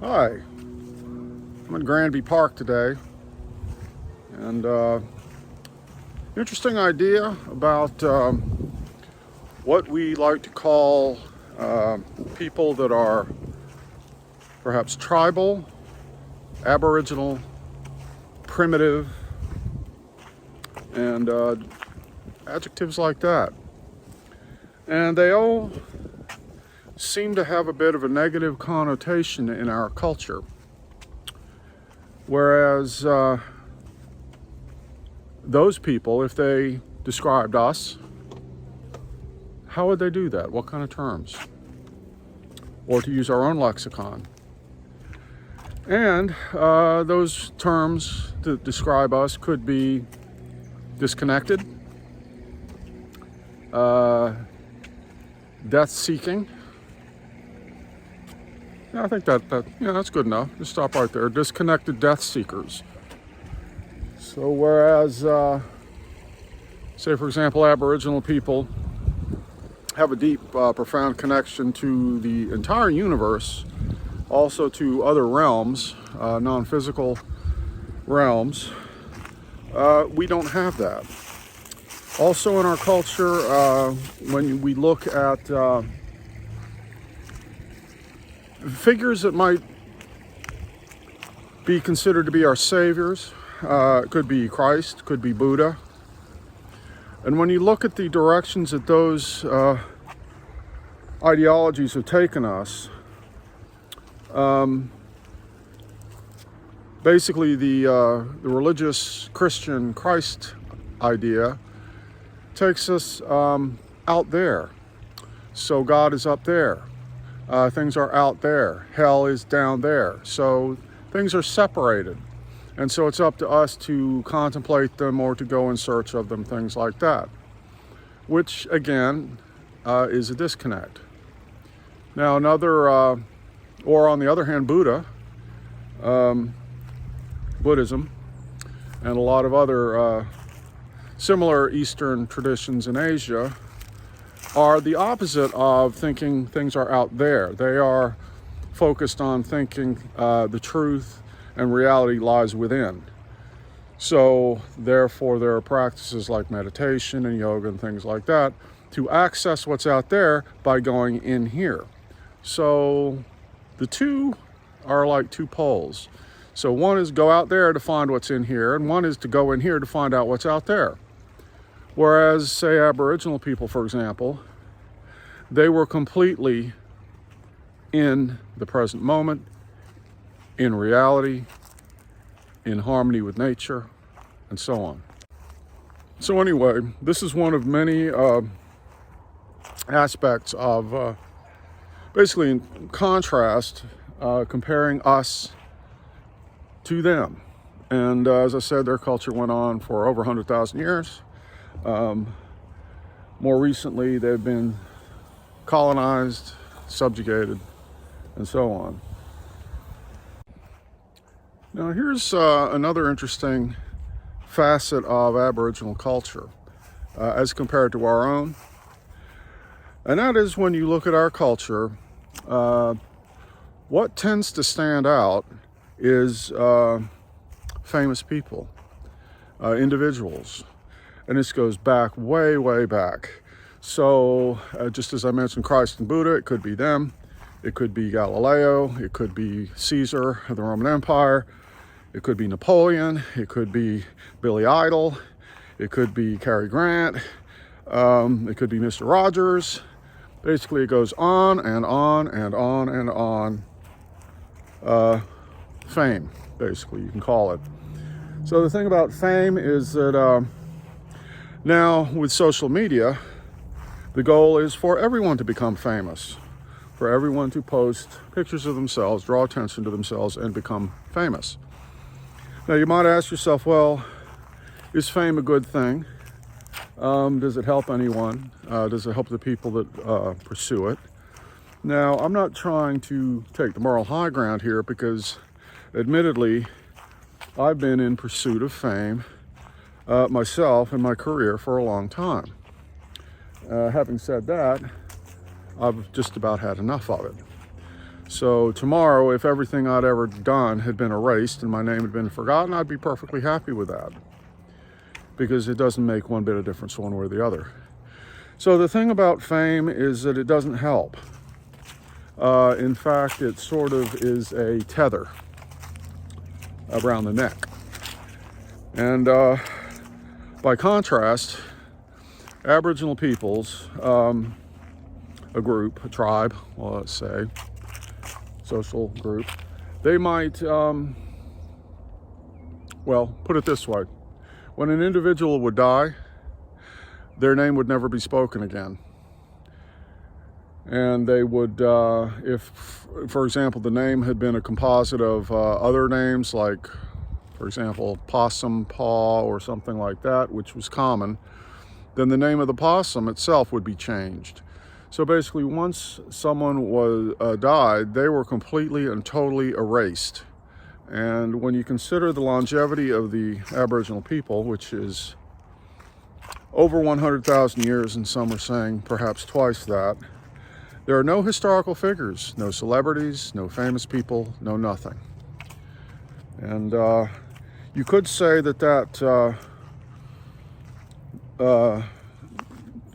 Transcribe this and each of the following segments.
Hi, I'm in Granby Park today, and interesting idea about what we like to call people that are perhaps tribal, Aboriginal, primitive, and adjectives like that. And they all seem to have a bit of a negative connotation in our culture. Whereas those people, if they described us, how would they do that? What kind of terms? Or to use our own lexicon. And those terms that describe us could be disconnected, death-seeking. Yeah, I think that's good enough. Just stop right there. Disconnected death seekers. So whereas, say for example, Aboriginal people have a deep, profound connection to the entire universe, also to other realms, non-physical realms, we don't have that. Also in our culture, when we look at figures that might be considered to be our saviors, it could be Christ, could be Buddha. And when you look at the directions that those ideologies have taken us, basically the religious Christian Christ idea takes us out there. So God is up there. Things are out there. Hell is down there. So things are separated. And so it's up to us to contemplate them or to go in search of them, things like that. Which, again, is a disconnect. Now another, or on the other hand, Buddhism, and a lot of other similar Eastern traditions in Asia are the opposite of thinking things are out there. They are focused on thinking the truth and reality lies within. So therefore there are practices like meditation and yoga and things like that to access what's out there by going in here. So the two are like two poles. So one is go out there to find what's in here, and one is to go in here to find out what's out there. Whereas, say, Aboriginal people, for example, they were completely in the present moment, in reality, in harmony with nature, and so on. So anyway, this is one of many aspects of basically in contrast, comparing us to them. And as I said, their culture went on for over 100,000 years. More recently, they've been colonized, subjugated, and so on. Now here's another interesting facet of Aboriginal culture as compared to our own. And that is when you look at our culture, what tends to stand out is famous people, individuals. And this goes back way, way back. So just as I mentioned Christ and Buddha, it could be them. It could be Galileo. It could be Caesar of the Roman Empire. It could be Napoleon. It could be Billy Idol. It could be Cary Grant. It could be Mr. Rogers. Basically, it goes on and on and on and on. Fame, basically, you can call it. So the thing about fame is that now with social media, the goal is for everyone to become famous, for everyone to post pictures of themselves, draw attention to themselves, and become famous. Now you might ask yourself, well, is fame a good thing? Does it help anyone? Does it help the people that pursue it? Now, I'm not trying to take the moral high ground here because, admittedly, I've been in pursuit of fame myself in my career for a long time. Having said that, I've just about had enough of it. So tomorrow, if everything I'd ever done had been erased and my name had been forgotten, I'd be perfectly happy with that, because it doesn't make one bit of difference one way or the other. So the thing about fame is that it doesn't help. In fact, it sort of is a tether around the neck. And by contrast, Aboriginal peoples, a group, a tribe, well, let's say, social group, they might, well, put it this way. When an individual would die, their name would never be spoken again. And they would, if, for example, the name had been a composite of other names, like, for example, possum, paw, or something like that, which was common, then the name of the possum itself would be changed. So basically, once someone was died, they were completely and totally erased. And when you consider the longevity of the Aboriginal people, which is over 100,000 years, and some are saying perhaps twice that, there are no historical figures, no celebrities, no famous people, no nothing. And you could say that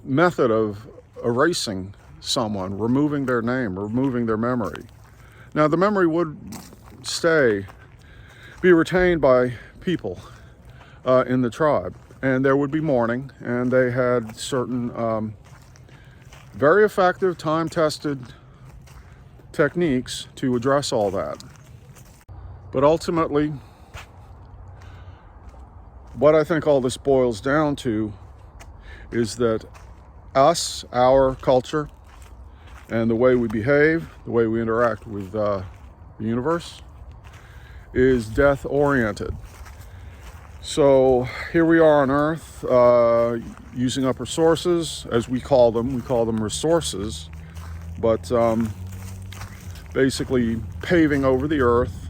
method of erasing someone, removing their name, removing their memory. Now, the memory would be retained by people in the tribe, and there would be mourning, and they had certain very effective, time-tested techniques to address all that. But ultimately, what I think all this boils down to is that our culture, and the way we behave, the way we interact with the universe, is death-oriented. So here we are on Earth, using up resources, as we call them resources, but basically paving over the Earth,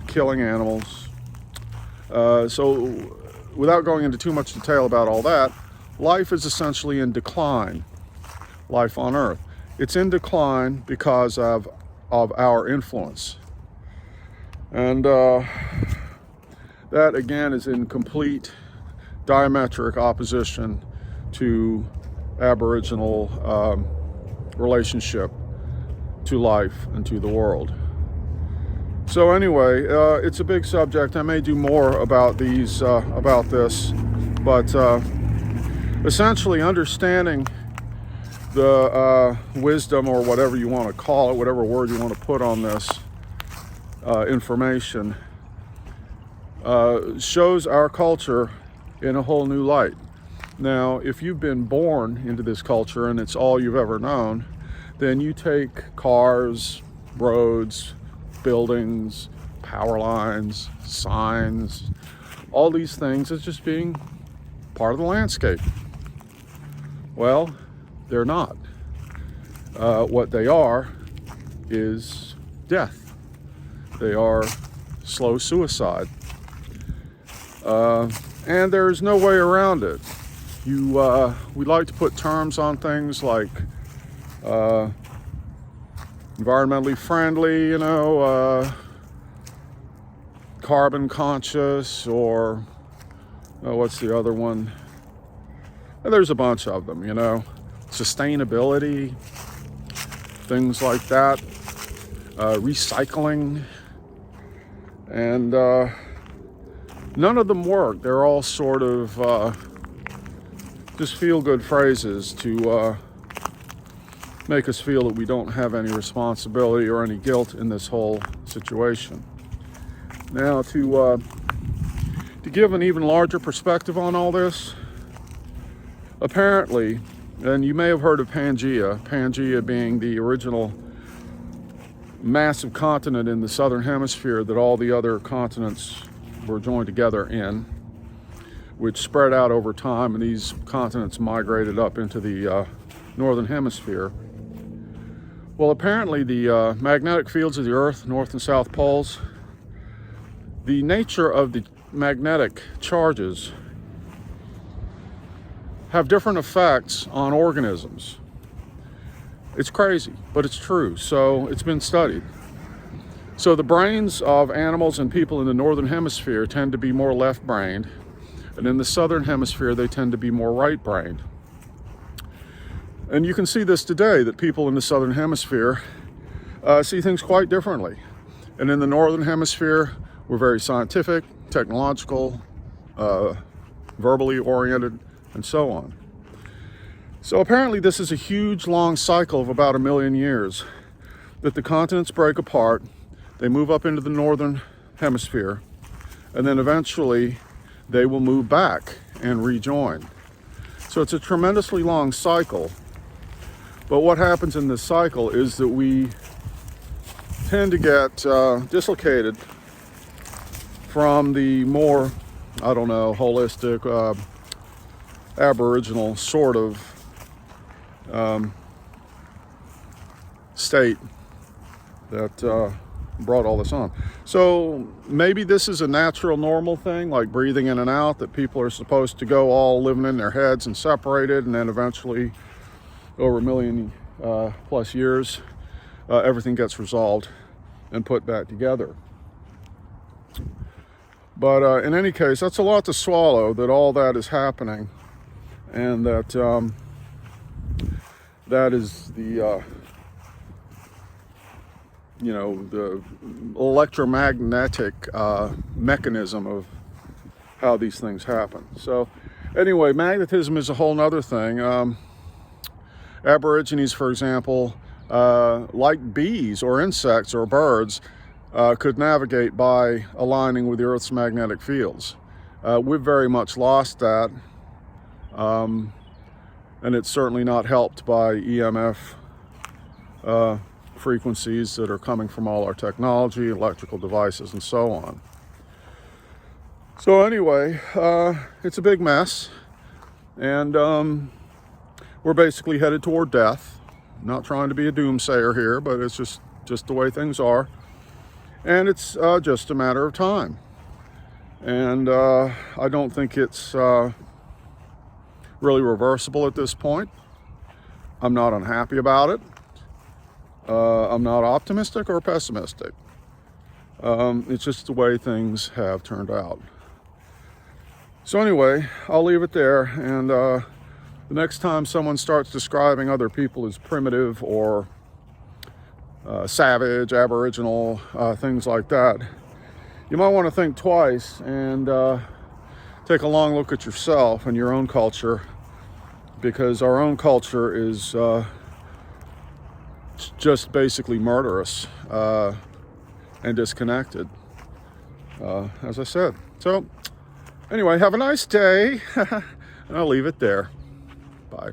killing animals. So without going into too much detail about all that, life is essentially in decline, life on Earth. It's in decline because of our influence. And that, again, is in complete diametric opposition to Aboriginal relationship to life and to the world. So anyway, it's a big subject. I may do more about this, but essentially understanding the wisdom, or whatever you want to call it, whatever word you want to put on this information, shows our culture in a whole new light. Now, if you've been born into this culture and it's all you've ever known, then you take cars, roads, buildings, power lines, signs, all these things as just being part of the landscape. Well, they're not. What they are is death. They are slow suicide. And there's no way around it. We like to put terms on things like environmentally friendly, carbon conscious, or what's the other one? There's a bunch of them, sustainability, things like that, recycling, and none of them work. They're all sort of just feel-good phrases to make us feel that we don't have any responsibility or any guilt in this whole situation. Now, to give an even larger perspective on all this, apparently, and you may have heard of Pangaea being the original massive continent in the southern hemisphere that all the other continents were joined together in, which spread out over time, and these continents migrated up into the northern hemisphere. Well, apparently the magnetic fields of the Earth, north and south poles, the nature of the magnetic charges have different effects on organisms. It's crazy, but it's true. So it's been studied. So the brains of animals and people in the northern hemisphere tend to be more left-brained, and in the southern hemisphere they tend to be more right-brained. And you can see this today, that people in the southern hemisphere see things quite differently. And in the northern hemisphere, we're very scientific, technological, verbally oriented, and so on. So apparently this is a huge, long cycle of about 1 million years, that the continents break apart, they move up into the northern hemisphere, and then eventually they will move back and rejoin. So it's a tremendously long cycle. But what happens in this cycle is that we tend to get dislocated from the more, I don't know, holistic, Aboriginal sort of state that brought all this on. So maybe this is a natural, normal thing, like breathing in and out, that people are supposed to go all living in their heads and separated, and then eventually, over 1 million plus years, everything gets resolved and put back together. But in any case, that's a lot to swallow, that all that is happening, and that that is the the electromagnetic mechanism of how these things happen. So anyway, magnetism is a whole nother thing. Aborigines, for example, like bees or insects or birds, could navigate by aligning with the Earth's magnetic fields. We've very much lost that, and it's certainly not helped by EMF frequencies that are coming from all our technology, electrical devices, and so on. So anyway, it's a big mess, and we're basically headed toward death. Not trying to be a doomsayer here, but it's just the way things are. And it's just a matter of time. And I don't think it's really reversible at this point. I'm not unhappy about it. I'm not optimistic or pessimistic. It's just the way things have turned out. So anyway, I'll leave it there, and the next time someone starts describing other people as primitive or savage, Aboriginal, things like that, you might want to think twice and take a long look at yourself and your own culture, because our own culture is just basically murderous and disconnected, as I said. So anyway, have a nice day, and I'll leave it there. Bye.